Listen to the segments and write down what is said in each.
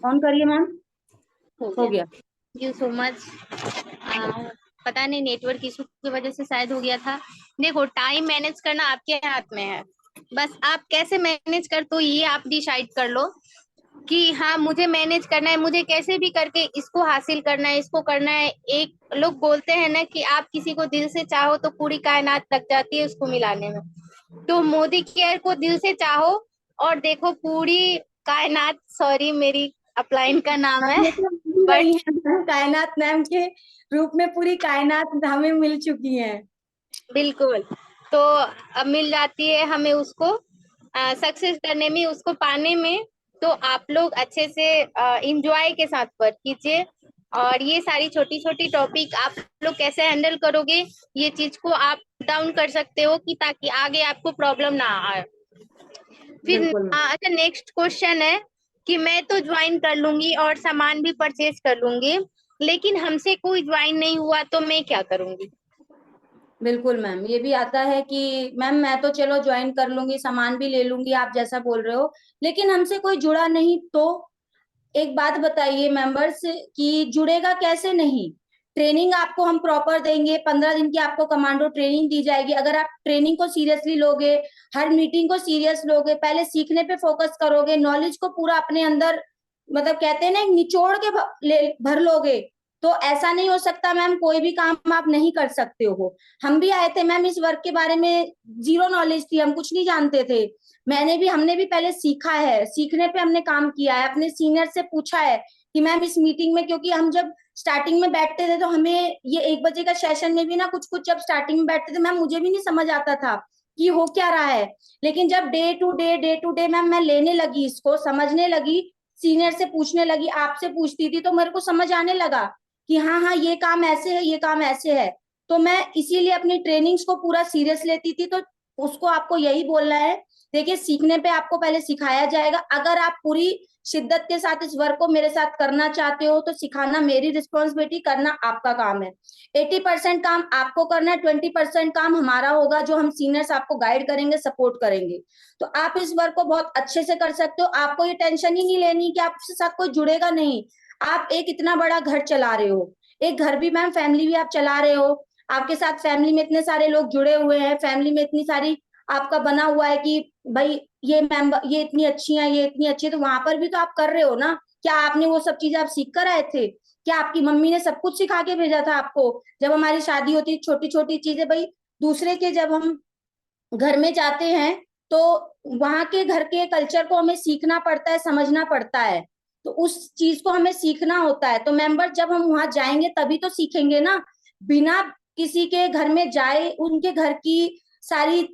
On करिए ma'am. हो हो गया। गया। Thank you so much. पता नहीं नेटवर्क इशू की वजह से शायद हो गया था। देखो, टाइम मैनेज करना आपके हाथ में है। बस आप कैसे मैनेज कर, तो ये आप डिसाइड कर लो कि हाँ, मुझे मैनेज करना है, मुझे कैसे भी करके इसको हासिल करना है, इसको करना है। एक लोग बोलते हैं ना कि आप किसी को दिल से चाहो तो पूरी कायनात लग जाती है उसको मिलाने में। तो मोदी केयर को दिल से चाहो और देखो पूरी कायनात, सॉरी मेरी अपलाइन का नाम है, मैम ये तो मिल रही बट है मैम, कायनात मैम के रूप में पूरी कायनात हमें मिल चुकी है। बिल्कुल। तो अब मिल जाती है हमें उसको सक्सेस करने में, उसको पाने में। तो आप लोग अच्छे से इंजॉय के साथ वर्क कीजिए। और ये सारी छोटी छोटी टॉपिक आप लोग कैसे हैंडल करोगे, ये चीज को आप डाउन कर सकते हो कि ताकि आगे आपको प्रॉब्लम ना आए। फिर बिल्कुल मैम। अच्छा, नेक्स्ट क्वेश्चन है कि मैं तो ज्वाइन कर लूंगी और सामान भी परचेज कर लूंगी, लेकिन हमसे कोई ज्वाइन नहीं हुआ तो मैं क्या करूंगी? बिल्कुल मैम, ये भी आता है कि मैम मैं तो चलो ज्वाइन कर लूंगी, सामान भी ले लूंगी, आप जैसा बोल रहे हो, लेकिन हमसे कोई जुड़ा नहीं तो। एक बात बताइए मेंबर्स कि जुड़ेगा कैसे नहीं। ट्रेनिंग आपको हम प्रॉपर देंगे, 15 दिन की आपको कमांडो ट्रेनिंग दी जाएगी। अगर आप ट्रेनिंग को सीरियसली लोगे, हर मीटिंग को सीरियस लोगे, पहले सीखने पे फोकस करोगे, नॉलेज को पूरा अपने अंदर मतलब कहते हैं ना निचोड़ के भर लोगे, तो ऐसा नहीं हो सकता मैम, कोई भी काम आप नहीं कर सकते हो। हम भी आए थे मैम इस वर्क के बारे में, जीरो नॉलेज थी, हम कुछ नहीं जानते थे। हमने भी पहले सीखा है, सीखने पे हमने काम किया है, अपने सीनियर से पूछा है कि मैम इस मीटिंग में, क्योंकि हम जब स्टार्टिंग में बैठते थे तो हमें ये 1 बजे का सेशन में भी ना कुछ कुछ जब स्टार्टिंग में बैठते थे मैम, मुझे भी नहीं समझ आता था कि हो क्या रहा है। लेकिन जब डे टू डे मैम मैं लेने लगी, इसको समझने लगी, सीनियर से पूछने लगी, आपसे पूछती थी, तो मेरे को समझ आने लगा कि हाँ हाँ ये काम ऐसे है, ये काम ऐसे है। तो मैं इसीलिए अपनी ट्रेनिंग्स को पूरा सीरियस लेती थी। तो उसको आपको यही बोलना है, देखिए सीखने पे आपको पहले सिखाया जाएगा। अगर आप पूरी शिद्दत के साथ इस वर्क को मेरे साथ करना चाहते हो तो सिखाना मेरी रिस्पॉन्सिबिलिटी, करना आपका काम है। 80% काम आपको करना है, 20% काम हमारा होगा, जो हम सीनियर्स आपको गाइड करेंगे, सपोर्ट करेंगे। तो आप इस वर्क को बहुत अच्छे से कर सकते हो। आपको ये टेंशन ही नहीं लेनी कि आपके साथ कोई जुड़ेगा नहीं। आप एक इतना बड़ा घर चला रहे हो, एक घर भी मैम, फैमिली भी आप चला रहे हो। आपके साथ फैमिली में इतने सारे लोग जुड़े हुए हैं, फैमिली में इतनी सारी आपका बना हुआ है कि भाई ये मेंबर ये इतनी अच्छी है, ये इतनी अच्छी है, तो वहां पर भी तो आप कर रहे हो ना। क्या आपने वो सब चीजें आप सीख कर आए थे? क्या आपकी मम्मी ने सब कुछ सिखा के भेजा था आपको? जब हमारी शादी होती, छोटी छोटी चीजें भाई, दूसरे के जब हम घर में जाते हैं तो वहां के घर के कल्चर को हमें सीखना पड़ता है, समझना पड़ता है। तो उस चीज को हमें सीखना होता है। तो मेंबर जब हम वहां जाएंगे तभी तो सीखेंगे ना। बिना किसी के घर में जाए, उनके घर की सारी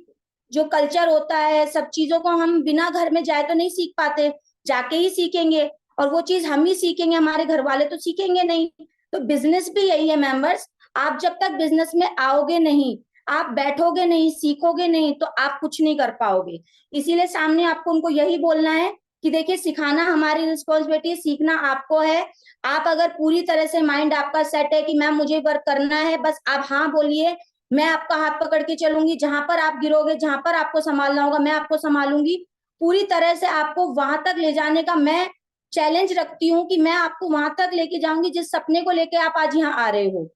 जो कल्चर होता है, सब चीजों को हम बिना घर में जाए तो नहीं सीख पाते, जाके ही सीखेंगे। और वो चीज हम ही सीखेंगे, हमारे घर वाले तो सीखेंगे नहीं। तो बिजनेस भी यही है मेंबर्स। आप जब तक बिजनेस में आओगे नहीं, आप बैठोगे नहीं, सीखोगे नहीं, तो आप कुछ नहीं कर पाओगे। इसीलिए सामने आपको उनको यही बोलना है कि देखिए सिखाना हमारी रिस्पॉन्सिबिलिटी है, सीखना आपको है। आप अगर पूरी तरह से माइंड आपका सेट है कि मैम मुझे वर्क करना है, बस आप हाँ बोलिए, मैं आपका हाथ पकड़ के चलूंगी, जहां पर आप गिरोगे, जहां पर आपको संभालना होगा मैं आपको संभालूंगी। पूरी तरह से आपको वहां तक ले जाने का मैं चैलेंज रखती हूँ कि मैं आपको वहां तक लेके जाऊंगी जिस सपने को लेके आप आज यहाँ आ रहे हो।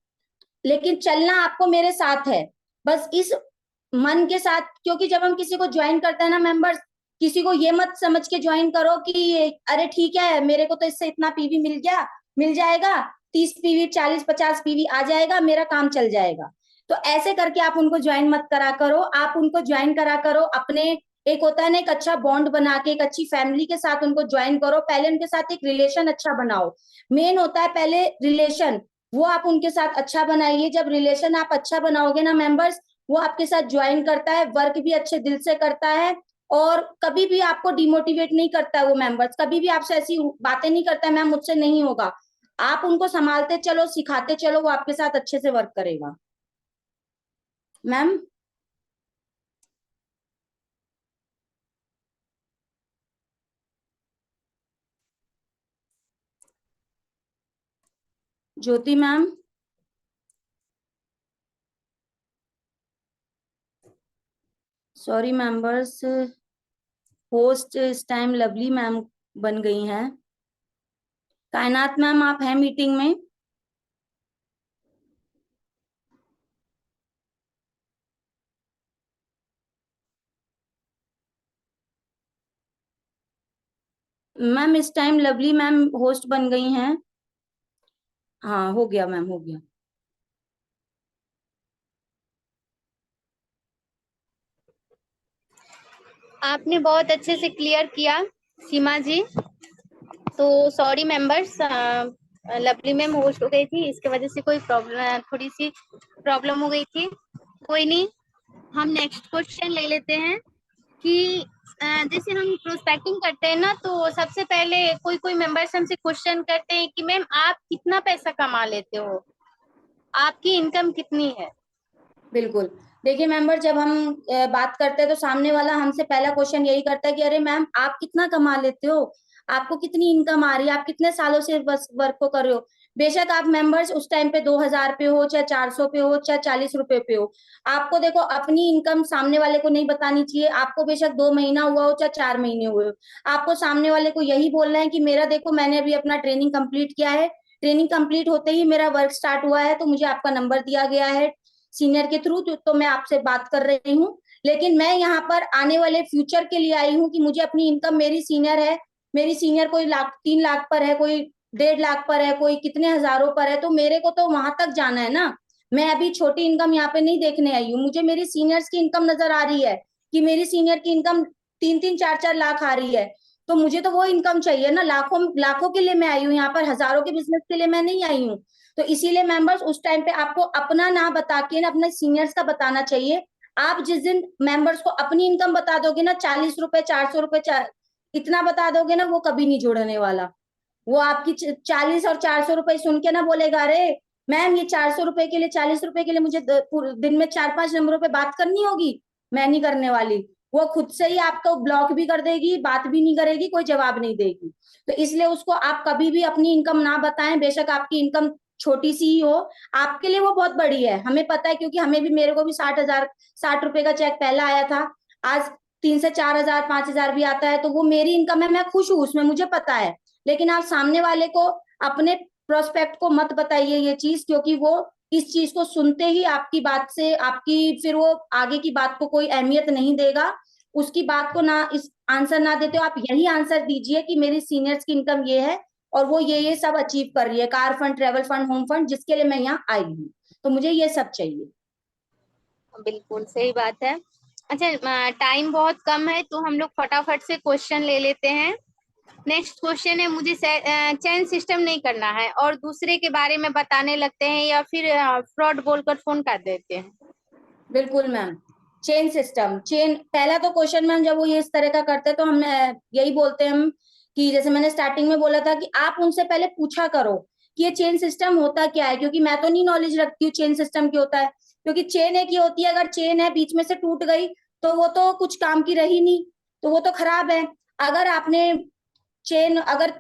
लेकिन चलना आपको मेरे साथ है, बस इस मन के साथ। क्योंकि जब हम किसी को ज्वाइन करते हैं ना मेंबर्स, किसी को ये मत समझ के ज्वाइन करो कि अरे ठीक है मेरे को तो इससे इतना पीवी मिल गया, मिल जाएगा, 30 पीवी 40 50 पीवी आ जाएगा, मेरा काम चल जाएगा। तो ऐसे करके आप उनको ज्वाइन मत करा करो। आप उनको ज्वाइन करा करो अपने, एक होता है ना एक अच्छा बॉन्ड बना के, एक अच्छी फैमिली के साथ उनको ज्वाइन करो। पहले उनके साथ एक रिलेशन अच्छा बनाओ, मेन होता है पहले रिलेशन, वो आप उनके साथ अच्छा बनाइए। जब रिलेशन आप अच्छा बनाओगे ना मेंबर्स, वो आपके साथ ज्वाइन करता है, वर्क भी अच्छे दिल से करता है, और कभी भी आपको डिमोटिवेट नहीं करता है। वो मेंबर्स कभी भी आपसे ऐसी बातें नहीं करता है मैम मुझसे नहीं होगा। आप उनको संभालते चलो, सिखाते चलो, वो आपके साथ अच्छे से वर्क करेगा। मैम ज्योति मैम, सॉरी मेंबर्स, होस्ट इस टाइम लवली मैम बन गई हैं। कायनात मैम, आप हैं मीटिंग में? मैम इस टाइम लवली मैम होस्ट बन गई हैं। हाँ हो गया मैम, हो गया। आपने बहुत अच्छे से क्लियर किया सीमा जी। तो sorry members, lovely ma'am host हो गई थी, इसके वजह से कोई प्रॉब्लम, थोड़ी सी प्रॉब्लम हो गई थी। कोई नहीं, हम नेक्स्ट क्वेश्चन ले लेते हैं कि जैसे हम प्रोस्पेक्टिंग करते हैं ना, तो सबसे पहले कोई कोई मेंबर्स हमसे क्वेश्चन करते हैं कि मैम आप कितना पैसा कमा लेते हो, आपकी इनकम कितनी है। बिल्कुल। देखिए मेंबर, जब हम बात करते हैं तो सामने वाला हमसे पहला क्वेश्चन यही करता है कि अरे मैम आप कितना कमा लेते हो, आपको कितनी इनकम आ रही है, आप कितने सालों से बस वर्क को कर रहे हो। बेशक आप मेंबर्स उस टाइम पे 2,000 पे हो, चाहे 400 पे हो, चाहे 40 रुपए पे हो, आपको देखो अपनी इनकम सामने वाले को नहीं बतानी चाहिए। आपको बेशक 2 महीना हुआ हो, चाहे 4 महीने हुए हो, आपको सामने वाले को यही बोलना है कि मेरा देखो मैंने अभी अपना ट्रेनिंग कंप्लीट किया है, ट्रेनिंग कंप्लीट होते ही मेरा वर्क स्टार्ट हुआ है, तो मुझे आपका नंबर दिया गया है सीनियर के थ्रू, तो मैं आपसे बात कर रही हूँ। लेकिन मैं यहाँ पर आने वाले फ्यूचर के लिए आई हूँ कि मुझे अपनी इनकम, मेरी सीनियर है, मेरी सीनियर कोई 3 लाख पर है, कोई 1.5 लाख पर है, कोई कितने हजारों पर है, तो मेरे को तो वहां तक जाना है ना। मैं अभी छोटी इनकम यहाँ पे नहीं देखने आई हूँ, मुझे मेरी सीनियर्स की इनकम नजर आ रही है कि मेरी सीनियर की इनकम 3-3 4-4 लाख आ रही है। तो मुझे तो वो इनकम चाहिए ना, लाखों लाखों के लिए मैं आई हूँ यहाँ पर, हजारों के बिजनेस के लिए मैं नहीं आई हूँ। तो इसीलिए मेंबर्स उस टाइम पे आपको अपना ना बता के ना अपने सीनियर्स का बताना चाहिए। आप जिस दिन मेंबर्स को अपनी इनकम बता दोगे ना, 40 रुपए, 400 रुपए, इतना बता दोगे ना, वो कभी नहीं जुड़ने वाला। वो आपकी 40 और 400 रुपए सुन के ना बोलेगा अरे मैम ये 400 रुपए के लिए, 40 रुपए के लिए मुझे दिन में 4-5 नंबरों पे बात करनी होगी, मैं नहीं करने वाली। वो खुद से ही आपको ब्लॉक भी कर देगी, बात भी नहीं करेगी, कोई जवाब नहीं देगी। तो इसलिए उसको आप कभी भी अपनी इनकम ना बताएं, बेशक आपकी इनकम छोटी सी ही हो। आपके लिए वो बहुत बड़ी है, हमें पता है, क्योंकि हमें भी, मेरे को भी 60,000, 60 रुपए का चेक पहला आया था। आज 3 से 4 हजार, 5 हजार भी आता है, तो वो मेरी इनकम है, मैं खुश हूँ उसमें, मुझे पता है। लेकिन आप सामने वाले को, अपने प्रोस्पेक्ट को मत बताइए ये चीज, क्योंकि वो इस चीज को सुनते ही आपकी बात से, आपकी फिर वो आगे की बात को कोई अहमियत नहीं देगा। उसकी बात को ना, इस आंसर ना देते हो आप, यही आंसर दीजिए कि मेरी सीनियर्स की इनकम ये है और वो ये सब अचीव कर रही है, car fund, travel fund, home fund, जिसके लिए मैं यहाँ आई हूँ, तो मुझे ये सब चाहिए। बिल्कुल सही बात है। अच्छा, टाइम बहुत कम है तो हम लोग फटाफट से क्वेश्चन ले लेते हैं। नेक्स्ट क्वेश्चन है, मुझे चेन सिस्टम नहीं करना है और दूसरे के बारे में बताने लगते हैं या फिर फ्रॉड बोलकर फोन कर देते हैं। बिल्कुल मैम। चेन सिस्टम, चेन, पहला तो क्वेश्चन मैम जब वो ये इस तरह का करते हैं तो हम यही बोलते हैं हम कि जैसे मैंने स्टार्टिंग में बोला था कि आप उनसे पहले पूछा करो कि ये चेन सिस्टम होता क्या है, क्योंकि मैं तो नहीं नॉलेज रखती हूँ चेन सिस्टम क्या होता है। क्योंकि चेन एक ही होती है, अगर चेन है बीच में से टूट गई तो वो तो कुछ काम की रही नहीं, तो वो तो खराब है। अगर आपने चेन, अगर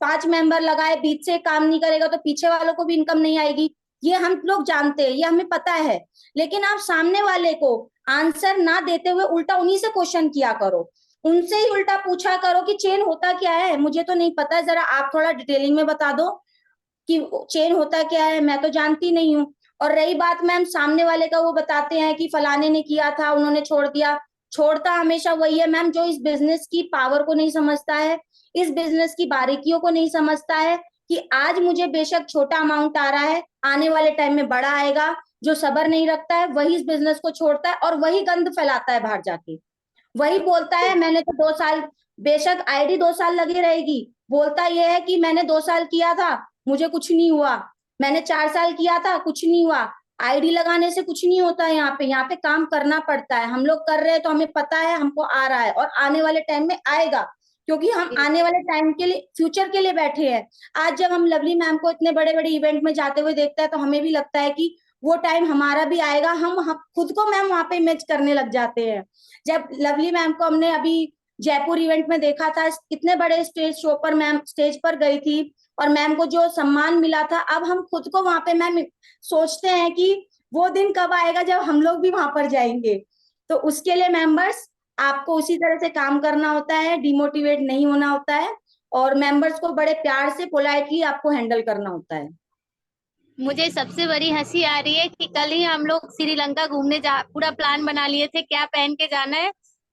5 मेंबर लगाए, बीच से काम नहीं करेगा तो पीछे वालों को भी इनकम नहीं आएगी, ये हम लोग जानते हैं, ये हमें पता है। लेकिन आप सामने वाले को आंसर ना देते हुए उल्टा उन्हीं से क्वेश्चन किया करो, उनसे ही उल्टा पूछा करो कि चेन होता क्या है, मुझे तो नहीं पता है, जरा आप थोड़ा डिटेलिंग में बता दो कि चेन होता क्या है, मैं तो जानती नहीं हूँ। और रही बात मैम सामने वाले का, वो बताते हैं कि फलाने ने किया था, उन्होंने छोड़ दिया। छोड़ता हमेशा वही है मैम जो इस बिजनेस की पावर को नहीं समझता है, इस बिजनेस की बारीकियों को नहीं समझता है कि आज मुझे बेशक छोटा अमाउंट आ रहा है, आने वाले टाइम में बड़ा आएगा। जो सबर नहीं रखता है वही इस बिजनेस को छोड़ता है और वही गंद फैलाता है बाहर जाके। वही बोलता है मैंने तो 2 साल, बेशक आईडी 2 साल लगी रहेगी, बोलता यह है कि मैंने 2 साल किया था, मुझे कुछ नहीं हुआ, मैंने 4 साल किया था, कुछ नहीं हुआ। आईडी लगाने से कुछ नहीं होता है, यहाँ पे काम करना पड़ता है, हम लोग कर रहे हैं तो हमें पता है, हमको आ रहा है और आने वाले टाइम में आएगा, क्योंकि हम आने वाले टाइम के लिए, फ्यूचर के लिए बैठे हैं। आज जब हम लवली मैम को इतने बड़े बड़े इवेंट में जाते हुए देखते हैं तो हमें भी लगता है कि वो टाइम हमारा भी आएगा, हम खुद को मैम वहां पे इमेज करने लग जाते हैं। जब लवली मैम को हमने अभी जयपुर इवेंट में देखा था, कितने बड़े स्टेज शो पर मैम स्टेज पर गई थी और मैम को जो सम्मान मिला था, अब हम खुद को वहां पे मैम सोचते हैं कि वो दिन कब आएगा जब हम लोग भी वहां पर जाएंगे। तो उसके लिए मेंबर्स आपको उसी तरह से काम करना होता है, डिमोटिवेट नहीं होना होता है। और मेंबर्स को बड़े प्यार से पोलाइटली आपको हैंडल करना होता है। मुझे सबसे बड़ी हंसी आ रही है कि कल ही हम लोग श्रीलंका घूमने जा पूरा प्लान बना लिए थे क्या पहन के जाना है।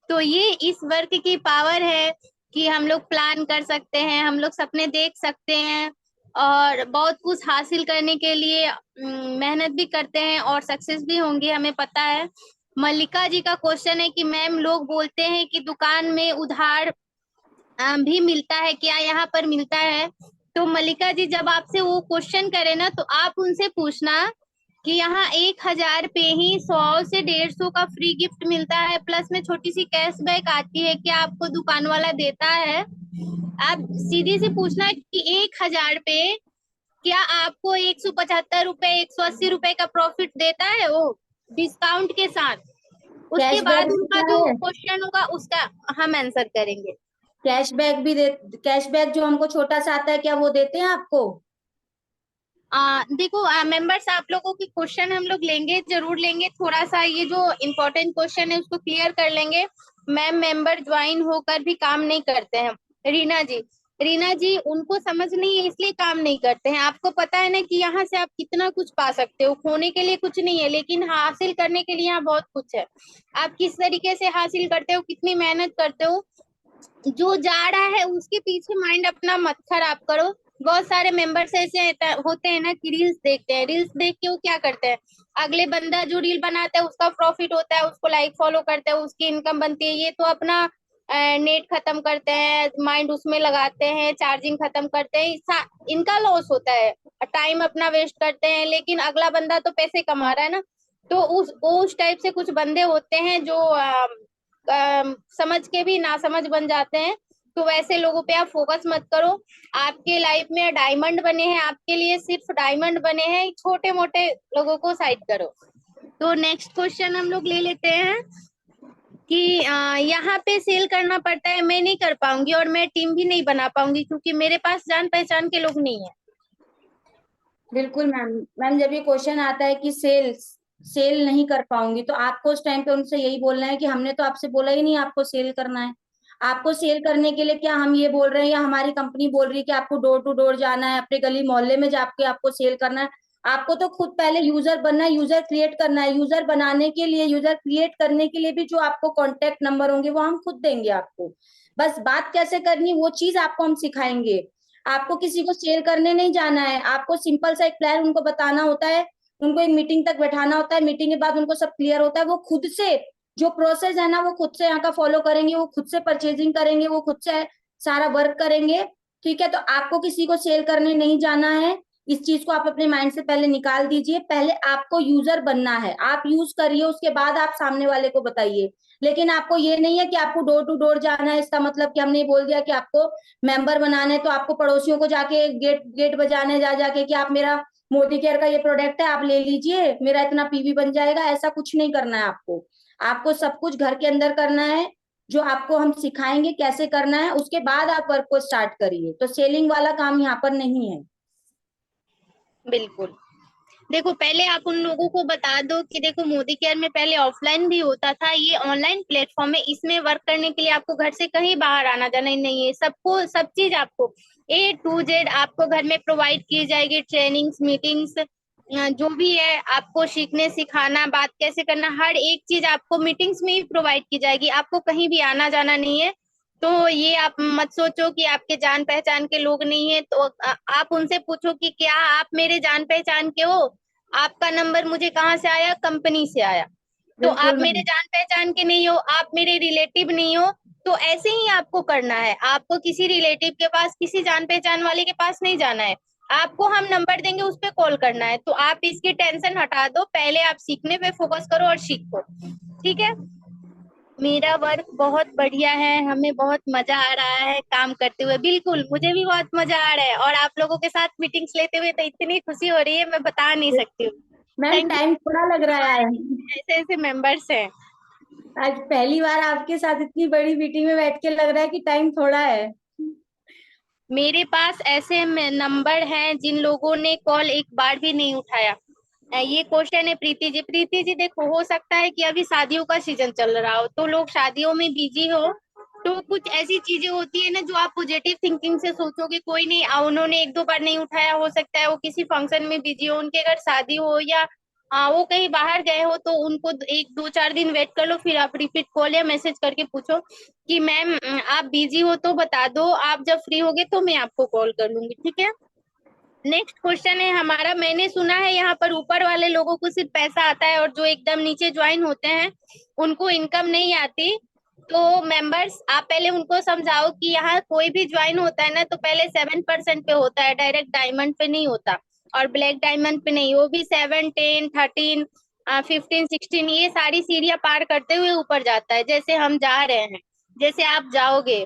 तो ये इस वर्क की पावर है कि हम लोग प्लान कर सकते हैं, हम लोग सपने देख सकते हैं और बहुत कुछ हासिल करने के लिए मेहनत भी करते हैं और सक्सेस भी होंगे, हमें पता है। मल्लिका जी का क्वेश्चन है कि मैम लोग बोलते हैं कि दुकान में उधार भी मिलता है, क्या यहाँ पर मिलता है? तो मल्लिका जी जब आपसे वो क्वेश्चन करे ना तो आप उनसे पूछना कि यहाँ 1,000 पे ही 100 से 150 का फ्री गिफ्ट मिलता है, प्लस में छोटी सी कैशबैक आती है, क्या आपको दुकान वाला देता है? आप सीधी से पूछना कि 1,000 पे क्या आपको 175 रुपए 180 रुपए का प्रॉफिट देता है वो डिस्काउंट के साथ। उसके कैशबैक बाद उनका मिलता जो है। क्वेश्चन होगा उसका हम आंसर करेंगे। कैशबैक भी दे, कैशबैक जो हमको छोटा सा आता है, क्या वो देते हैं आपको? देखो मेंबर्स, आप लोगों की क्वेश्चन हम लोग लेंगे, जरूर लेंगे। थोड़ा सा ये जो इम्पोर्टेंट क्वेश्चन है उसको क्लियर कर लेंगे। मैम मेंबर ज्वाइन होकर भी काम नहीं करते हैं। रीना जी, रीना जी उनको समझ नहीं है इसलिए काम नहीं करते हैं। आपको पता है ना कि यहाँ से आप कितना कुछ पा सकते हो, खोने के लिए कुछ नहीं है लेकिन हासिल करने के लिए यहाँ बहुत कुछ है। आप किस तरीके से हासिल करते हो, कितनी मेहनत करते हो, जो जा रहा है उसके पीछे माइंड अपना मत खराब करो। बहुत सारे मेंबर्स ऐसे होते हैं ना कि रील्स देखते हैं, रील्स देख के वो क्या करते हैं, अगले बंदा जो रील बनाता है उसका प्रॉफिट होता है, उसको लाइक फॉलो करते हैं, उसकी इनकम बनती है, ये तो अपना नेट खत्म करते हैं, माइंड उसमें लगाते हैं, चार्जिंग खत्म करते हैं, इनका लॉस होता है, टाइम अपना वेस्ट करते हैं, लेकिन अगला बंदा तो पैसे कमा रहा है ना। तो उस टाइप से कुछ बंदे होते हैं जो समझ के भी ना समझ बन जाते हैं। तो वैसे लोगों पे आप फोकस मत करो। आपके लाइफ में डायमंड बने हैं, आपके लिए सिर्फ डायमंड बने हैं, छोटे मोटे लोगों को साइड करो। तो नेक्स्ट क्वेश्चन हम लोग ले लेते हैं कि यहाँ पे सेल करना पड़ता है, मैं नहीं कर पाऊंगी और मैं टीम भी नहीं बना पाऊंगी क्योंकि मेरे पास जान पहचान के लोग नहीं है। बिल्कुल मैम। मैम जब ये क्वेश्चन आता है कि सेल नहीं कर पाऊंगी, तो आपको उस टाइम पे उनसे यही बोलना है कि हमने तो आपसे बोला ही नहीं आपको सेल करना है। आपको सेल करने के लिए क्या हम ये बोल रहे हैं या हमारी कंपनी बोल रही है कि आपको डोर टू डोर जाना है, अपने गली मोहल्ले में जाके आपको सेल करना है? आपको तो खुद पहले यूजर बनना है, यूजर क्रिएट करना है। यूजर बनाने के लिए, यूजर क्रिएट करने के लिए भी जो आपको कॉन्टेक्ट नंबर होंगे वो हम खुद देंगे आपको। बस बात कैसे करनी वो चीज आपको हम सिखाएंगे। आपको किसी को सेल करने नहीं जाना है, आपको सिंपल सा एक प्लान उनको बताना होता है, उनको एक मीटिंग तक बैठाना होता है, मीटिंग के बाद उनको सब क्लियर होता है, वो खुद से जो प्रोसेस है ना वो खुद से यहाँ का फॉलो करेंगे, वो खुद से परचेजिंग करेंगे, वो खुद से सारा वर्क करेंगे। ठीक है, तो आपको किसी को सेल करने नहीं जाना है। इस चीज को आप अपने माइंड से पहले निकाल दीजिए। पहले आपको यूजर बनना है, आप यूज करिए, उसके बाद आप सामने वाले को बताइए। लेकिन आपको ये नहीं है कि आपको डोर टू डोर जाना है। इसका मतलब कि हमने बोल दिया कि आपको मेंबर बनाना है तो आपको पड़ोसियों को जाके गेट गेट बजाने जा जाके कि आप मेरा मोदी केयर का ये प्रोडक्ट है आप ले लीजिए, मेरा इतना पीवी बन जाएगा, ऐसा कुछ नहीं करना है आपको। आपको सब कुछ घर के अंदर करना है, जो आपको हम सिखाएंगे कैसे करना है, उसके बाद आप वर्क को स्टार्ट करिए। तो सेलिंग वाला काम यहाँ पर नहीं है। बिल्कुल। देखो पहले आप उन लोगों को बता दो कि देखो मोदी केयर में पहले ऑफलाइन भी होता था, ये ऑनलाइन प्लेटफॉर्म है, इसमें वर्क करने के लिए आपको घर से कहीं बाहर आना जाना ही नहीं है। सबको सब चीज आपको A to Z आपको घर में प्रोवाइड की जाएगी, ट्रेनिंग्स मीटिंग्स जो भी है आपको सीखने सिखाना, बात कैसे करना, हर एक चीज आपको मीटिंग्स में ही प्रोवाइड की जाएगी, आपको कहीं भी आना जाना नहीं है। तो ये आप मत सोचो कि आपके जान पहचान के लोग नहीं है। तो आप उनसे पूछो कि क्या आप मेरे जान पहचान के हो, आपका नंबर मुझे कहाँ से आया, कंपनी से आया। तो आप बिल्कुल मेरे मैम। जान पहचान के नहीं हो, आप मेरे रिलेटिव नहीं हो। तो ऐसे ही आपको करना है, आपको किसी रिलेटिव के पास, किसी जान पहचान वाले के पास नहीं जाना है, आपको हम नंबर देंगे उस पे कॉल करना है। तो आप इसकी टेंशन हटा दो, पहले आप सीखने पे फोकस करो और सीखो। ठीक है। मेरा वर्क बहुत बढ़िया है, हमें बहुत मजा आ रहा है काम करते हुए। बिल्कुल मुझे भी बहुत मजा आ रहा है और आप लोगों के साथ मीटिंग्स लेते हुए तो इतनी खुशी हो रही है, मैं बता नहीं सकती हूँ। मैम थैंक टाइम थोड़ा लग यू, रहा है। ऐसे ऐसे मेंबर्स हैं। आज पहली बार आपके साथ इतनी बड़ी मीटिंग में बैठ के लग रहा है कि टाइम थोड़ा है। मेरे पास ऐसे नंबर हैं जिन लोगों ने कॉल एक बार भी नहीं उठाया। ये क्वेश्चन है प्रीति जी। प्रीति जी देखो, हो सकता है कि अभी शादियों का सीजन चल रहा हो तो लोग शादियों में बिजी हो, तो कुछ ऐसी चीजें होती है ना जो आप पॉजिटिव थिंकिंग से सोचोगे कोई नहीं, उन्होंने एक दो बार नहीं उठाया, हो सकता है वो किसी फंक्शन में बिजी हो, उनके घर शादी हो, या वो कहीं बाहर गए हो, तो उनको एक दो चार दिन वेट कर लो, फिर आप रिपीट कॉल या मैसेज करके पूछो कि मैम आप बिजी हो तो बता दो, आप जब फ्री होगे तो मैं आपको कॉल कर लूंगी, ठीक है। नेक्स्ट क्वेश्चन है हमारा, मैंने सुना है यहाँ पर ऊपर वाले लोगों को सिर्फ पैसा आता है और जो एकदम नीचे ज्वाइन होते हैं उनको इनकम नहीं आती। तो मेंबर्स आप पहले उनको समझाओ कि यहाँ कोई भी ज्वाइन होता है ना तो पहले 7% पे होता है, डायरेक्ट डायमंड पे नहीं होता, और ब्लैक डायमंड पे नहीं, वो भी 7, 10, 13, 15, 16 ये सारी सीढ़ियां पार करते हुए ऊपर जाता है, जैसे हम जा रहे हैं, जैसे आप जाओगे।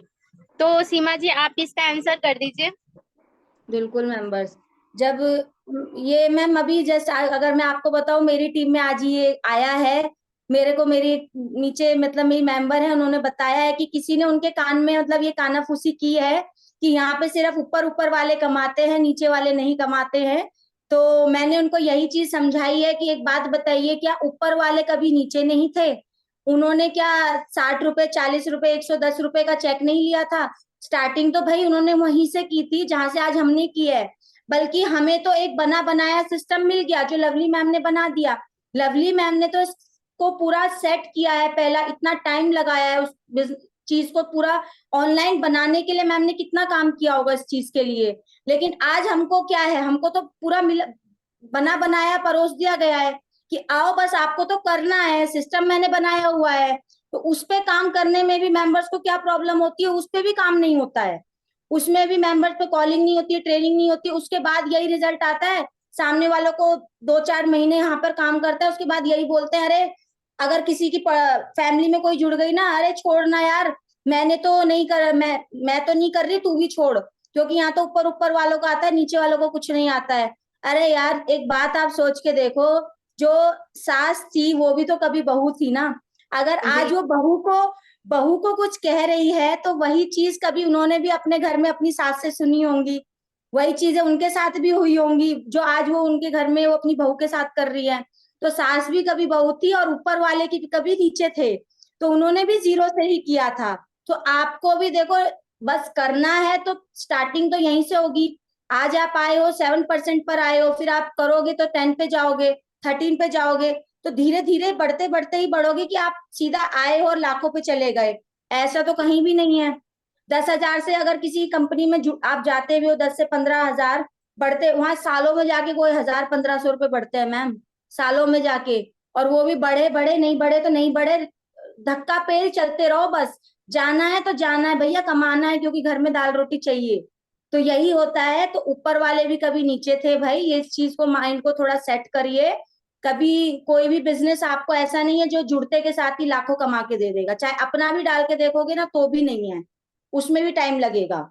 तो सीमा जी आप इसका आंसर कर दीजिए। बिल्कुल मेंबर्स, जब ये मैम अभी जस्ट अगर मैं आपको बताऊं, मेरी टीम में आज ये आया है, मेरे को मेरी नीचे मतलब मेरी मेंबर है, उन्होंने बताया है कि किसी ने उनके कान में मतलब ये कानाफूसी की है कि यहाँ पे सिर्फ ऊपर ऊपर वाले कमाते हैं, नीचे वाले नहीं कमाते हैं। तो मैंने उनको यही चीज समझाई है कि एक बात बताइए, क्या ऊपर वाले कभी नीचे नहीं थे? उन्होंने क्या 60 रुपए, 40 रुपए, 110 रुपए का चेक नहीं लिया था? स्टार्टिंग तो भाई उन्होंने वहीं से की थी जहां से आज हमने की है। बल्कि हमें तो एक बना बनाया सिस्टम मिल गया जो लवली मैम ने बना दिया। लवली मैम ने तो इसको पूरा सेट किया है, पहला इतना टाइम लगाया है उस चीज को पूरा ऑनलाइन बनाने के लिए। मैम ने कितना काम किया होगा इस चीज के लिए। लेकिन आज हमको क्या है, हमको तो पूरा बना बनाया परोस दिया गया है कि आओ बस आपको तो करना है, सिस्टम मैंने बनाया हुआ है। तो उस पे काम करने में भी मेंबर्स को क्या प्रॉब्लम होती है, उस पे भी काम नहीं होता है। उसमें भी मेंबर्स पे कॉलिंग नहीं होती है, ट्रेनिंग नहीं होती, उसके बाद यही रिजल्ट आता है। सामने वालों को 2-4 महीने यहाँ पर काम करता है, उसके बाद यही बोलते हैं, अरे अगर किसी की फैमिली में कोई जुड़ गई ना, अरे छोड़ना यार, मैंने तो नहीं कर मैं तो नहीं कर रही, तू भी छोड़, क्योंकि यहाँ तो ऊपर ऊपर वालों को आता है, नीचे वालों को कुछ नहीं आता है। अरे यार एक बात आप सोच के देखो, जो सास थी वो भी तो कभी बहू थी ना। अगर आज वो बहू को कुछ कह रही है तो वही चीज कभी उन्होंने भी अपने घर में अपनी सास से सुनी होंगी, वही चीजें उनके साथ भी हुई होंगी जो आज वो उनके घर में वो अपनी बहू के साथ कर रही है। तो सास भी कभी बहू थी और ऊपर वाले की भी कभी नीचे थे, तो उन्होंने भी जीरो से ही किया था। तो आपको भी देखो, बस करना है तो स्टार्टिंग तो यहीं से होगी। आज आप आए हो 7% पर आए हो, फिर आप करोगे तो 10 पे जाओगे, 13 पे जाओगे, तो धीरे धीरे बढ़ते बढ़ते ही बढ़ोगे कि आप सीधा आए हो और लाखों पे चले गए। ऐसा तो कहीं भी नहीं है। 10,000 से अगर किसी कंपनी में आप जाते भी हो, 10 से 15,000 बढ़ते, वहां सालों में जाके कोई 1,000-1,500 रुपए बढ़ते हैं मैम, सालों में जाके। और वो भी बढ़े बढ़े, नहीं बढ़े तो नहीं बढ़े, धक्का पेल चलते रहो बस। जाना है तो जाना है भैया, कमाना है, क्योंकि घर में दाल रोटी चाहिए। तो यही होता है। तो ऊपर वाले भी कभी नीचे थे भाई, ये इस चीज को माइंड को थोड़ा सेट करिए। कभी कोई भी बिजनेस आपको ऐसा नहीं है जो जुड़ते के साथ ही लाखों कमा के दे देगा, चाहे अपना भी डाल के देखोगे ना तो भी नहीं है, उसमें भी टाइम लगेगा।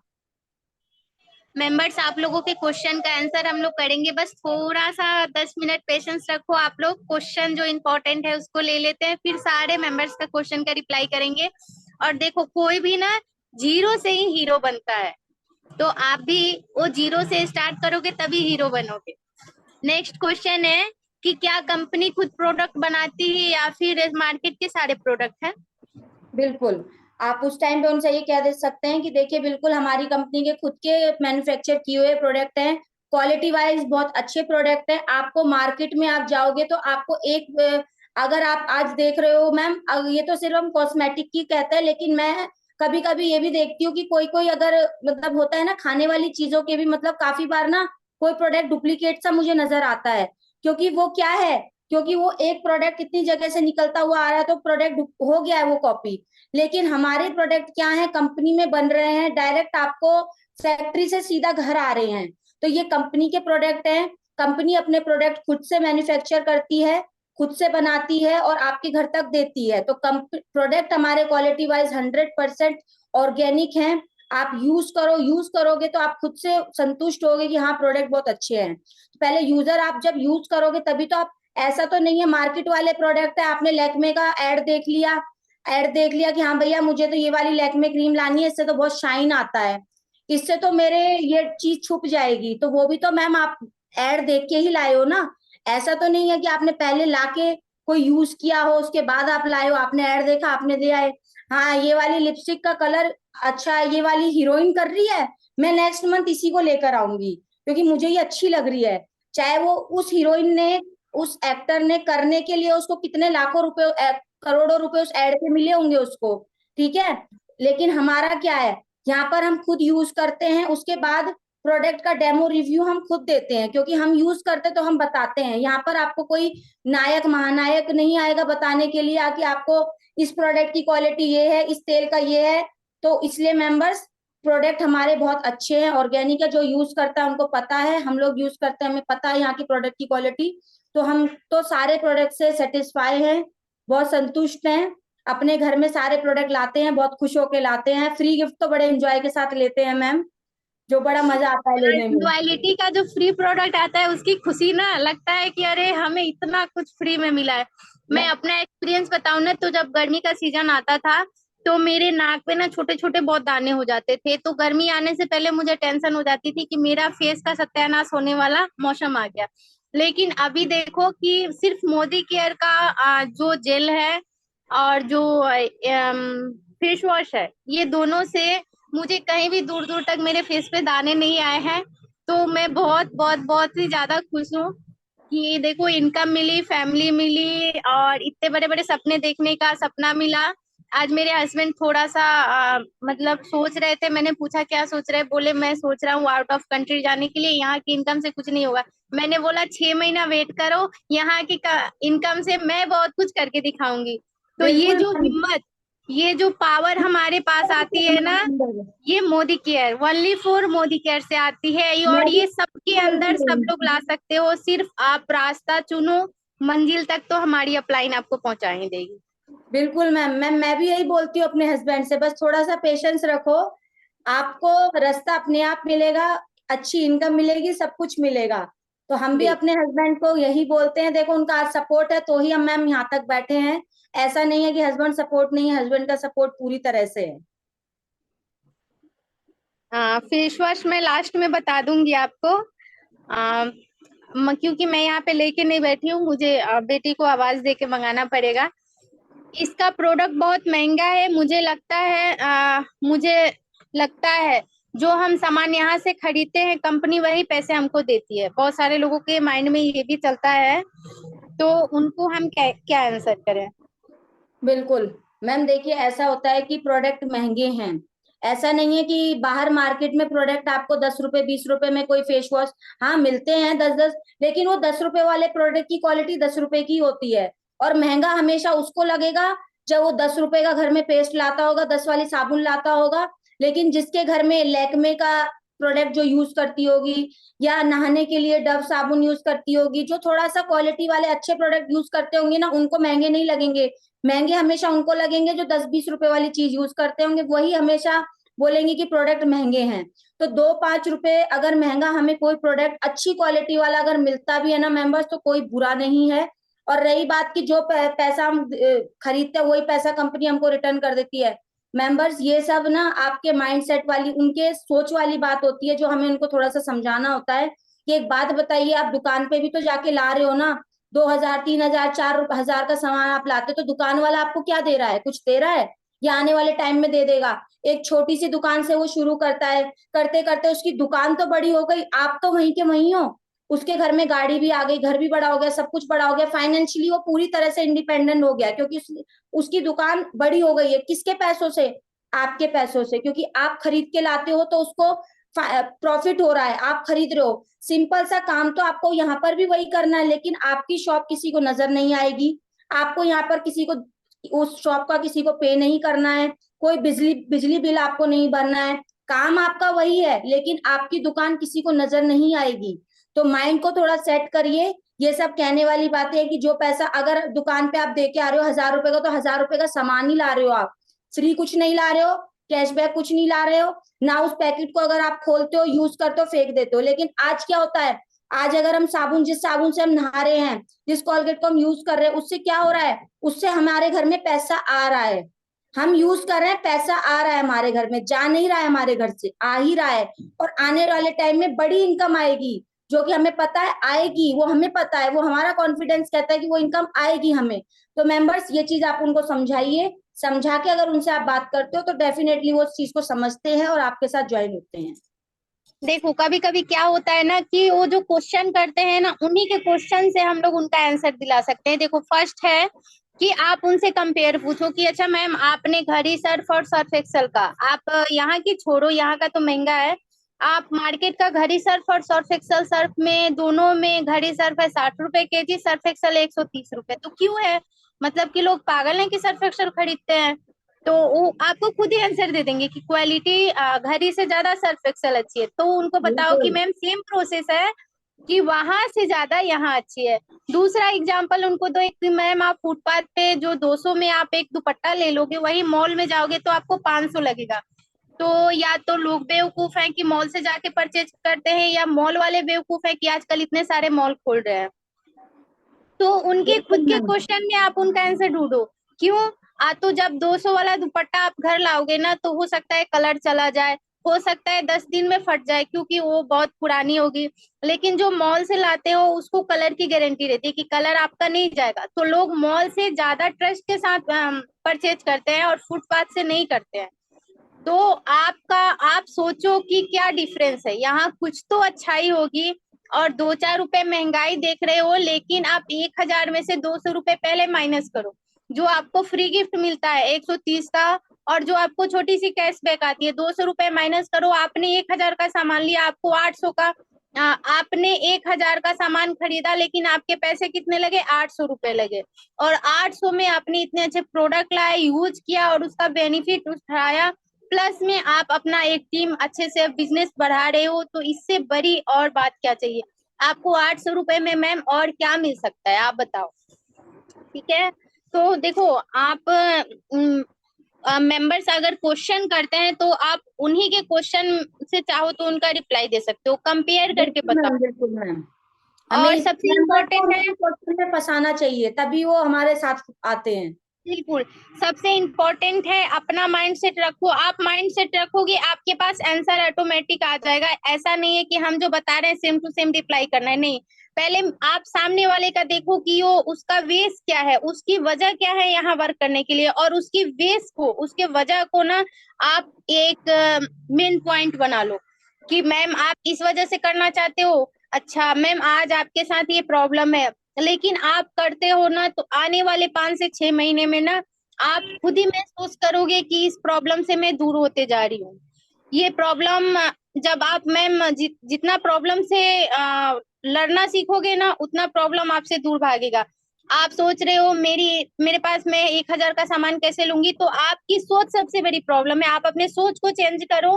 मेंबर्स आप लोगों के क्वेश्चन का आंसर हम लोग करेंगे, बस थोड़ा सा 10 मिनट पेशेंस रखो आप लोग, क्वेश्चन जो इम्पोर्टेंट है उसको ले लेते हैं, फिर सारे मेंबर्स का क्वेश्चन का रिप्लाई करेंगे। और देखो कोई भी ना जीरो से ही हीरो बनता है, तो आप भी वो जीरो से स्टार्ट करोगे तभी हीरो बनोगे। नेक्स्ट क्वेश्चन है कि क्या कंपनी खुद प्रोडक्ट बनाती है या फिर मार्केट के सारे प्रोडक्ट है? बिल्कुल, आप उस टाइम पे उनसे ये कह दे सकते हैं कि देखिए बिल्कुल हमारी कंपनी के खुद के मैन्युफैक्चर किए हुए प्रोडक्ट हैं, क्वालिटी वाइज बहुत अच्छे प्रोडक्ट हैं। आपको मार्केट में आप जाओगे तो आपको अगर आप आज देख रहे हो मैम, ये तो सिर्फ हम कॉस्मेटिक की कहते हैं, लेकिन मैं कभी कभी ये भी देखती हूँ कि कोई कोई अगर मतलब होता है ना खाने वाली चीजों के भी, मतलब काफी बार ना कोई प्रोडक्ट डुप्लीकेट सा मुझे नजर आता है। क्योंकि वो क्या है, क्योंकि वो एक प्रोडक्ट कितनी जगह से निकलता हुआ आ रहा है तो प्रोडक्ट हो गया है वो कॉपी। लेकिन हमारे प्रोडक्ट क्या है, कंपनी में बन रहे हैं, डायरेक्ट आपको फैक्ट्री से सीधा घर आ रहे हैं। तो ये कंपनी के प्रोडक्ट हैं। कंपनी अपने प्रोडक्ट खुद से मैन्युफैक्चर करती है, खुद से बनाती है और आपके घर तक देती है। तो प्रोडक्ट हमारे क्वालिटी वाइज 100% ऑर्गेनिक हैं। आप यूज करोगे तो आप खुद से संतुष्ट होगे कि हाँ प्रोडक्ट बहुत अच्छे हैं। तो पहले यूजर आप जब यूज करोगे तभी तो आप, ऐसा तो नहीं है मार्केट वाले प्रोडक्ट है, आपने लैक्मे का एड देख लिया कि हाँ भैया मुझे तो ये वाली लैक्मे क्रीम लानी है, इससे तो बहुत शाइन आता है, इससे तो मेरे ये चीज छुप जाएगी, तो वो भी तो मैम आप एड देख के ही लाए हो ना। ऐसा तो नहीं है कि आपने पहले लाके कोई यूज किया हो उसके बाद आप लाए हो, आपने एड देखा आपने ले आए। हाँ, ये वाली लिपस्टिक का कलर अच्छा है, ये वाली हीरोइन कर रही है, मैं नेक्स्ट मंथ इसी को लेकर आऊंगी, क्योंकि मुझे ये अच्छी लग रही है। चाहे वो उस हीरोइन ने, उस एक्टर ने करने के लिए उसको कितने लाखों रुपए, करोड़ों रुपए उस एड पे मिले होंगे उसको, ठीक है। लेकिन हमारा क्या है, यहाँ पर हम खुद यूज करते हैं, उसके बाद प्रोडक्ट का डेमो रिव्यू हम खुद देते हैं, क्योंकि हम यूज करते तो हम बताते हैं। यहाँ पर आपको कोई नायक महानायक नहीं आएगा बताने के लिए आके आपको इस प्रोडक्ट की क्वालिटी ये है, इस तेल का ये है। तो इसलिए मेंबर्स, प्रोडक्ट हमारे बहुत अच्छे हैं, ऑर्गेनिक है, जो यूज करता है उनको पता है, हम लोग यूज करते हैं, हमें पता है यहाँ की प्रोडक्ट की क्वालिटी। तो हम तो सारे प्रोडक्ट से सेटिस्फाई हैं, बहुत संतुष्ट हैं, अपने घर में सारे प्रोडक्ट लाते हैं, बहुत खुश होके लाते हैं। फ्री गिफ्ट तो बड़े एंजॉय के साथ लेते हैं मैम, जो बड़ा मजा आता है लेने में। रॉयलिटी का जो फ्री प्रोडक्ट आता है उसकी खुशी ना, लगता है कि अरे हमें इतना कुछ फ्री में मिला है। मैं अपना एक्सपीरियंस बताऊं ना, तो जब गर्मी का सीजन आता था तो मेरे नाक पे ना छोटे छोटे बहुत दाने हो जाते थे, तो गर्मी आने से पहले मुझे टेंशन हो जाती थी कि मेरा फेस का सत्यानाश होने वाला मौसम आ गया। लेकिन अभी देखो कि सिर्फ मोदी केयर का जो जेल है और जो फेस वॉश है, ये दोनों से मुझे कहीं भी दूर दूर तक मेरे फेस पे दाने नहीं आए हैं। तो मैं बहुत बहुत बहुत ही ज्यादा खुश हूँ कि देखो इनकम मिली, फैमिली मिली, और इतने बड़े बड़े सपने देखने का सपना मिला। आज मेरे हस्बैंड थोड़ा सा मतलब सोच रहे थे, मैंने पूछा क्या सोच रहे, बोले मैं सोच रहा हूँ आउट ऑफ कंट्री जाने के लिए, यहाँ की इनकम से कुछ नहीं होगा। मैंने बोला 6 महीना वेट करो, यहाँ की इनकम से मैं बहुत कुछ करके दिखाऊंगी। तो ये बिल्कुल जो हिम्मत, ये जो पावर हमारे पास आती है ना, मैम। ये Modi care, only for Modi care से आती है मैं और भी ये सबके अंदर सब लोग ला सकते हो, सिर्फ आप रास्ता चुनो, मंजिल तक तो हमारी अपलाइन आपको पहुंचा ही देगी। बिल्कुल मैम, मैं भी यही बोलती हूँ अपने हस्बैंड से, बस थोड़ा सा पेशेंस रखो, आपको रास्ता अपने आप मिलेगा, अच्छी इनकम मिलेगी, सब कुछ मिलेगा। तो हम भी बिल्कुल। अपने हस्बैंड को यही बोलते हैं, देखो उनका आज सपोर्ट है तो ही हम मैम यहाँ तक बैठे हैं। ऐसा नहीं है कि हस्बैंड सपोर्ट नहीं है, हस्बैंड का सपोर्ट पूरी तरह से है। हाँ, फेस वॉश मैं लास्ट में बता दूंगी आपको। आ, क्योंकि मैं यहाँ पे लेके नहीं बैठी हूँ, मुझे बेटी को आवाज दे के मंगाना पड़ेगा। इसका प्रोडक्ट बहुत महंगा है, मुझे लगता है जो हम सामान यहाँ से खरीदते हैं कंपनी वही पैसे हमको देती है। बहुत सारे लोगों के माइंड में ये भी चलता है, तो उनको हम क्या क्या आंसर करें। बिल्कुल मैम, देखिए ऐसा होता है कि प्रोडक्ट महंगे हैं, ऐसा नहीं है कि बाहर मार्केट में प्रोडक्ट आपको 10 रुपए 20 रुपए में कोई फेस वॉश, हाँ मिलते हैं 10-10, लेकिन वो 10 रुपए वाले प्रोडक्ट की क्वालिटी 10 रुपए की होती है। और महंगा हमेशा उसको लगेगा जब वो 10 रुपए का घर में पेस्ट लाता होगा, 10 वाली साबुन लाता होगा। लेकिन जिसके घर में लैक्मे का प्रोडक्ट जो यूज करती होगी, या नहाने के लिए डव साबुन यूज करती होगी, जो थोड़ा सा क्वालिटी वाले अच्छे प्रोडक्ट यूज करते होंगे ना, उनको महंगे नहीं लगेंगे। महंगे हमेशा उनको लगेंगे जो 10-20 रुपए वाली चीज यूज करते होंगे, वही हमेशा बोलेंगे कि प्रोडक्ट महंगे हैं। तो 2-5 रुपए अगर महंगा हमें कोई प्रोडक्ट अच्छी क्वालिटी वाला अगर मिलता भी है ना मेंबर्स, तो कोई बुरा नहीं है। और रही बात की जो पैसा हम खरीदते हैं वही पैसा कंपनी हमको रिटर्न कर देती है। मेंबर्स, ये सब ना आपके माइंडसेट वाली, उनके सोच वाली बात होती है, जो हमें उनको थोड़ा सा समझाना होता है कि एक बात बताइए, आप दुकान पे भी तो जाके ला रहे हो ना, 2,000 3,000 4,000 का सामान आप लाते, तो दुकान वाला आपको क्या दे रहा है, कुछ दे रहा है या आने वाले टाइम में दे देगा। एक छोटी सी दुकान से वो शुरू करता है, करते करते उसकी दुकान तो बड़ी हो गई, आप तो वहीं के वहीं हो, उसके घर में गाड़ी भी आ गई, घर भी बड़ा हो गया, सब कुछ बड़ा हो गया, फाइनेंशियली वो पूरी तरह से इंडिपेंडेंट हो गया, क्योंकि उसकी दुकान बड़ी हो गई है। किसके पैसों से? आपके पैसों से, क्योंकि आप खरीद के लाते हो तो उसको प्रॉफिट हो रहा है, आप खरीद रहे हो। सिंपल सा काम तो आपको यहाँ पर भी वही करना है, लेकिन आपकी शॉप किसी को नजर नहीं आएगी, आपको यहाँ पर किसी को उस शॉप का किसी को पे नहीं करना है, कोई बिजली बिजली बिल आपको नहीं भरना है, काम आपका वही है, लेकिन आपकी दुकान किसी को नजर नहीं आएगी। तो माइंड को थोड़ा सेट करिए। ये सब कहने वाली बातें है कि जो पैसा अगर दुकान पे आप दे के आ रहे हो 1,000 रुपए का, तो 1,000 रुपए का सामान ही ला रहे हो आप, फ्री कुछ नहीं ला रहे हो, कैशबैक कुछ नहीं ला रहे हो ना। उस पैकेट को अगर आप खोलते हो, यूज करते हो, फेंक देते हो। लेकिन आज क्या होता है, आज अगर हम साबुन, जिस साबुन से हम नहा रहे हैं, जिस कोलगेट को हम यूज कर रहे हैं, उससे क्या हो रहा है, उससे हमारे घर में पैसा आ रहा है, हम यूज कर रहे हैं, पैसा आ रहा है हमारे घर में, जा नहीं रहा है हमारे घर से, आ ही रहा है। और आने वाले टाइम में बड़ी इनकम आएगी, जो कि हमें पता है आएगी, वो हमें पता है, वो हमारा कॉन्फिडेंस कहता है कि वो इनकम आएगी हमें। तो मेंबर्स, ये चीज आप उनको समझाइए, समझा के अगर उनसे आप बात करते हो तो डेफिनेटली वो उस चीज को समझते हैं और आपके साथ ज्वाइन होते हैं। देखो कभी कभी क्या होता है ना कि वो जो क्वेश्चन करते हैं ना, उन्हीं के क्वेश्चन से हम लोग उनका आंसर दिला सकते हैं। देखो फर्स्ट है कि आप उनसे कंपेयर पूछो कि अच्छा मैम आपने घड़ी सर्फ और सर्फ एक्सेल का, आप यहाँ की छोड़ो, यहाँ का तो महंगा है, आप मार्केट का घड़ी सर्फ और सर्फ एक्सेल, सर्फ में दोनों में घड़ी सर्फ है 60 रुपए kg, सर्फ एक्सेल 130 रुपए, तो क्यों है? मतलब कि लोग पागल हैं कि सर्फ एक्सेल खरीदते हैं? तो वो आपको खुद ही आंसर दे देंगे कि क्वालिटी घड़ी से ज्यादा सर्फ एक्सेल अच्छी है। तो उनको बताओ कि बिल्कुल। मैम सेम प्रोसेस है कि वहां से ज्यादा यहाँ अच्छी है। दूसरा एग्जांपल उनको दो, एक मैम आप फुटपाथ पे जो 200 में आप एक दुपट्टा ले लोगे, वही मॉल में जाओगे तो आपको 500 लगेगा। तो या तो लोग बेवकूफ हैं कि मॉल से जाके परचेज करते हैं, या मॉल वाले बेवकूफ हैं कि आजकल इतने सारे मॉल खोल रहे हैं। तो उनके खुद बिल्कुल के मैम। क्वेश्चन में आप उनका आंसर ढूंढो। क्यों? तो जब 200 वाला दुपट्टा आप घर लाओगे ना, तो हो सकता है कलर चला जाए, हो सकता है 10 दिन में फट जाए क्योंकि वो बहुत पुरानी होगी। लेकिन जो मॉल से लाते हो उसको कलर की गारंटी रहती है कि कलर आपका नहीं जाएगा। तो लोग मॉल से ज्यादा ट्रस्ट के साथ परचेज करते हैं और फुटपाथ से नहीं करते हैं। तो आपका, आप सोचो कि क्या डिफरेंस है यहाँ, कुछ तो अच्छाई होगी। और 2-4 रुपए महंगाई देख रहे हो, लेकिन आप 1,000 में से 200 रुपए पहले माइनस करो। जो आपको फ्री गिफ्ट मिलता है 130 का, और जो आपको छोटी सी कैशबैक आती है 200 रुपए माइनस करो। आपने 1,000 का सामान लिया, आपको 800 का, आपने 1,000 का सामान खरीदा, लेकिन आपके पैसे कितने लगे? 800 रुपए लगे। और 800 में आपने इतने अच्छे प्रोडक्ट लाए, यूज किया और उसका बेनिफिट उठाया, प्लस में आप अपना एक टीम अच्छे से बिजनेस बढ़ा रहे हो। तो इससे बड़ी और बात क्या चाहिए? आपको 800 रुपए में मैम और क्या मिल सकता है, आप बताओ। ठीक है। तो देखो आप मेंबर्स अगर क्वेश्चन करते हैं तो आप उन्हीं के क्वेश्चन से चाहो तो उनका रिप्लाई दे सकते हो, कंपेयर करके बिल्कुल बताओ। मैम। बिल्कुल मैम। हमें और इस सबसे मेंबर को इम्पोर्टेंट है, हमें क्वेश्चन में फंसाना चाहिए, तभी वो हमारे साथ आते हैं। बिल्कुल सबसे इम्पोर्टेंट है अपना माइंड सेट रखो। आप माइंड सेट रखोगे आपके पास आंसर ऑटोमेटिक आ जाएगा। ऐसा नहीं है कि हम जो बता रहे हैं सेम टू सेम रिप्लाई करना है, नहीं। पहले आप सामने वाले का देखो कि वो उसका वेस क्या है, उसकी वजह क्या है यहाँ वर्क करने के लिए, और उसकी वेस को, उसके वजह को ना आप एक मेन पॉइंट बना लो कि मैम आप इस वजह से करना चाहते हो। अच्छा मैम आज आपके साथ ये प्रॉब्लम है, लेकिन आप करते हो ना, तो आने वाले 5 से 6 महीने में ना आप खुद ही महसूस करोगे कि इस प्रॉब्लम से मैं दूर होते जा रही हूँ। ये प्रॉब्लम, जब आप मैम जितना प्रॉब्लम से लड़ना सीखोगे ना, उतना प्रॉब्लम आपसे दूर भागेगा। आप सोच रहे हो मेरे पास मैं 1,000 का सामान कैसे लूंगी, तो आपकी सोच सबसे बड़ी प्रॉब्लम है। आप अपने सोच को चेंज करो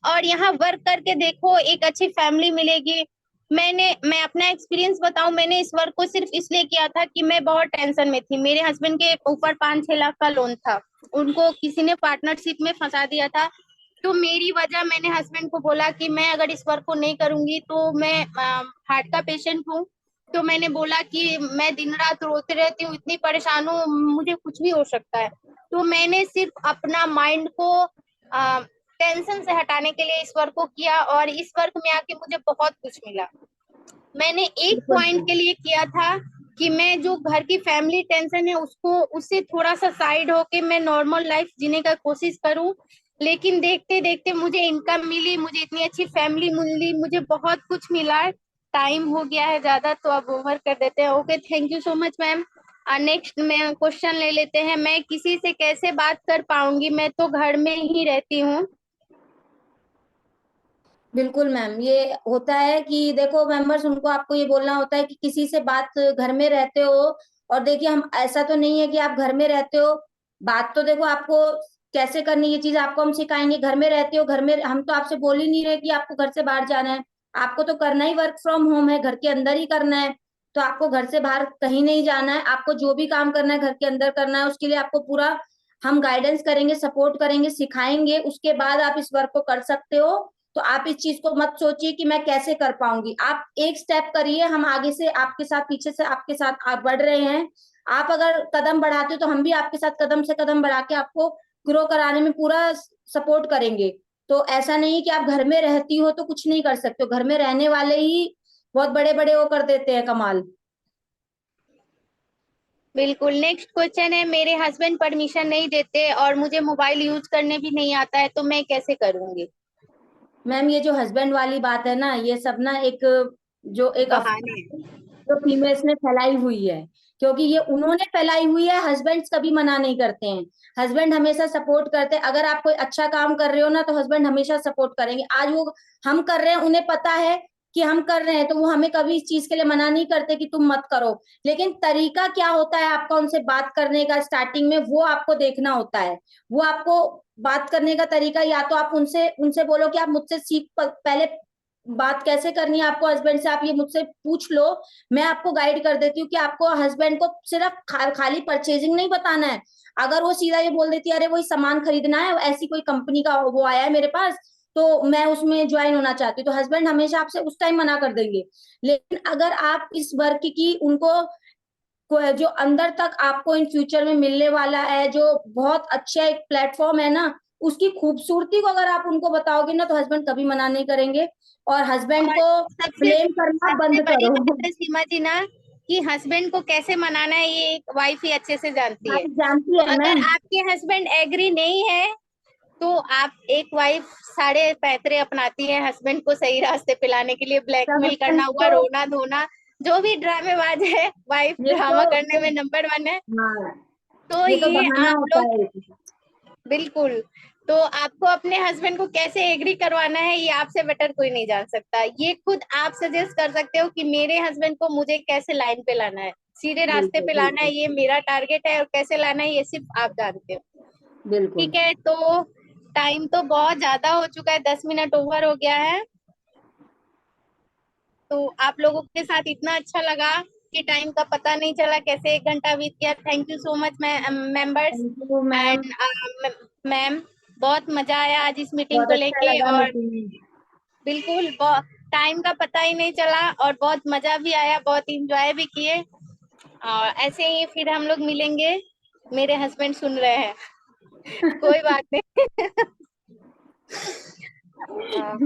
और यहाँ वर्क करके देखो, एक अच्छी फैमिली मिलेगी। मैं अपना एक्सपीरियंस बताऊं, मैंने इस वर्क को सिर्फ इसलिए किया था कि मैं बहुत टेंशन में थी। मेरे हस्बैंड के ऊपर 5-6 लाख का लोन था, उनको किसी ने पार्टनरशिप में फंसा दिया था। तो मेरी वजह, मैंने हस्बैंड को बोला कि मैं अगर इस वर्क को नहीं करूंगी तो मैं हार्ट का पेशेंट हूँ। तो मैंने बोला कि मैं दिन रात रोती रहती हूँ, इतनी परेशान हूँ, मुझे कुछ भी हो सकता है। तो मैंने सिर्फ अपना माइंड को टेंशन से हटाने के लिए इस वर्क को किया, और इस वर्क में आके मुझे बहुत कुछ मिला। मैंने एक बिल्कुल पॉइंट मैम। के लिए किया था कि मैं जो घर की फैमिली टेंशन है उसको, उससे थोड़ा सा साइड होके मैं नॉर्मल लाइफ जीने का कोशिश करूं। लेकिन देखते देखते मुझे इनकम मिली, मुझे इतनी अच्छी फैमिली मिली, मुझे बहुत कुछ मिला। टाइम हो गया है ज्यादा, तो अब ओवर कर देते हैं। Okay, thank you so much ma'am. Next में क्वेश्चन ले लेते हैं। मैं किसी से कैसे बात कर पाऊंगी, मैं तो घर में ही रहती हूँ। बिल्कुल मैम, ये होता है कि देखो मेंबर्स, उनको आपको ये बोलना होता है कि किसी से बात, घर में रहते हो। और देखिए, हम ऐसा तो नहीं है कि आप घर में रहते हो, बात तो देखो आपको कैसे करनी, ये चीज आपको हम सिखाएंगे। घर में रहते हो, घर में हम तो आपसे बोल ही नहीं रहे कि आपको घर से बाहर जाना है। आपको तो करना ही वर्क फ्रॉम होम है, घर के अंदर ही करना है। तो आपको घर से बाहर कहीं नहीं जाना है, आपको जो भी काम करना है घर के अंदर करना है। उसके लिए आपको पूरा हम गाइडेंस करेंगे, सपोर्ट करेंगे, सिखाएंगे, उसके बाद आप इस वर्क को कर सकते हो। तो आप इस चीज को मत सोचिए कि मैं कैसे कर पाऊंगी, आप एक स्टेप करिए, हम आगे से आपके साथ, पीछे से आपके साथ आप बढ़ रहे हैं। आप अगर कदम बढ़ाते हो तो हम भी आपके साथ कदम से कदम बढ़ा के आपको ग्रो कराने में पूरा सपोर्ट करेंगे। तो ऐसा नहीं कि आप घर में रहती हो तो कुछ नहीं कर सकते हो, घर में रहने वाले ही बहुत बड़े बड़े वो कर देते हैं कमाल। बिल्कुल। नेक्स्ट क्वेश्चन है, मेरे हस्बैंड परमिशन नहीं देते और मुझे मोबाइल यूज करने भी नहीं आता है, तो मैं कैसे करूंगी? मैम ये जो हस्बैंड वाली बात है ना, ये सब ना एक जो एक बहाने अफवाह है, हैं। जो फीमेल्स ने फैलाई हुई है। क्योंकि ये उन्होंने फैलाई हुई है, हस्बैंड्स कभी मना नहीं करते हैं। हस्बैंड हमेशा सपोर्ट करते हैं। अगर आप कोई अच्छा काम कर रहे हो ना, तो हस्बैंड हमेशा सपोर्ट करेंगे। आज वो हम कर रहे हैं, उन्हें पता है कि हम कर रहे हैं, तो वो हमें कभी इस चीज के लिए मना नहीं करते कि तुम मत करो। लेकिन तरीका क्या होता है आपका उनसे बात करने का स्टार्टिंग में, वो आपको देखना होता है। वो आपको बात करने का तरीका, या तो आप उनसे उनसे बोलो कि आप मुझसे सीख पहले बात कैसे करनी है आपको हस्बैंड से, आप ये मुझसे पूछ लो। मैं आपको गाइड कर देती हूँ कि आपको हस्बैंड को सिर्फ खाली परचेजिंग नहीं बताना है। अगर वो सीधा ये बोल देती है, अरे वही सामान खरीदना है, ऐसी कोई कंपनी का वो आया है मेरे पास, तो मैं उसमें ज्वाइन होना चाहती हूँ, तो हस्बैंड हमेशा आपसे उस टाइम मना कर देंगे। लेकिन अगर आप इस वर्क की उनको जो अंदर तक आपको इन फ्यूचर में मिलने वाला है, जो बहुत अच्छा एक प्लेटफॉर्म है ना, उसकी खूबसूरती को अगर आप उनको बताओगे ना, तो हस्बैंड कभी मना नहीं करेंगे। और हस्बैंड और को सबसे ब्लेम करना सबसे बंद बड़ी करो। बात है सीमा जी ना, कि हस्बैंड को कैसे मनाना है ये एक वाइफ ही अच्छे से जानती है। आप जानती तो है अगर मैम। आपके हस्बैंड एग्री नहीं है, तो आप एक वाइफ साढ़े पैतरे अपनाती है हस्बैंड को सही रास्ते पे लाने के लिए, सब ब्लैकमेल करना हुआ, तो रोना धोना, जो भी ड्रामेबाज है, वाइफ ये ड्रामा करने तो में नंबर वन है। हाँ, तो ये तो ये बहाना आप होता लोग, है। बिल्कुल, तो आपको अपने हस्बैंड को कैसे एग्री करवाना है, ये आपसे बेटर कोई नहीं जान सकता। ये खुद आप सजेस्ट कर सकते हो कि मेरे हस्बैंड को मुझे कैसे लाइन पे लाना है, सीधे रास्ते बिल्कुल पे लाना है, बिल्कुल ये मेरा टारगेट है, और कैसे लाना है ये सिर्फ आप जानते हो। बिल्कुल। ठीक है, तो टाइम तो बहुत ज्यादा हो चुका है, 10 मिनट ओवर हो गया है। तो आप लोगों के साथ इतना अच्छा लगा कि टाइम का पता नहीं चला, कैसे 1 घंटा बीत गया। Thank you so much members thank you ma'am. And ma'am, बहुत मजा आया आज इस मीटिंग बहुत को अच्छा लेके। लगा और मीटिंग। बिल्कुल टाइम का पता ही नहीं चला, और बहुत मजा भी आया, बहुत इंजॉय भी किए। और ऐसे ही फिर हम लोग मिलेंगे। मेरे हस्बैंड सुन रहे हैं, कोई बात नहीं।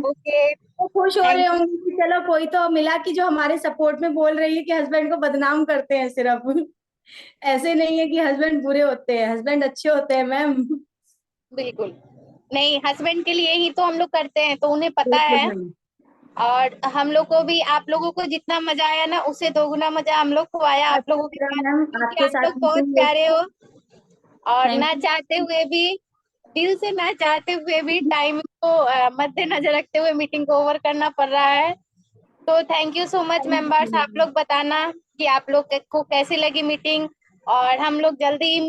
ओके, वो खुश हो रहे थैंक यू। होंगे कि चलो कोई तो मिला कि जो हमारे सपोर्ट में बोल रही है कि हस्बैंड को बदनाम करते हैं सिर्फ। ऐसे नहीं है कि हस्बैंड बुरे होते हैं, हस्बैंड अच्छे होते हैं मैम। बिल्कुल नहीं, हस्बैंड के लिए ही तो हम लोग करते हैं, तो उन्हें पता बिल्कुल है। मैम। और हम लोग को भी, आप लोगों को जितना मजा आया ना, उससे दोगुना मजा हम लोग को आया आप अच्छा लोगों के लगा साथ, मैम क्योंकि आपके आप साथ लोग बहुत मीटिंग प्यारे हो। और थैंक ना चाहते हुए भी, दिल से ना चाहते हुए भी, यू। टाइम को मद्देनजर रखते हुए मीटिंग को ओवर करना पड़ रहा है। तो thank you so much thank members, आप यू। लोग बताना कि आप लोग को कैसी लगी मीटिंग। और हम लोग जल्दी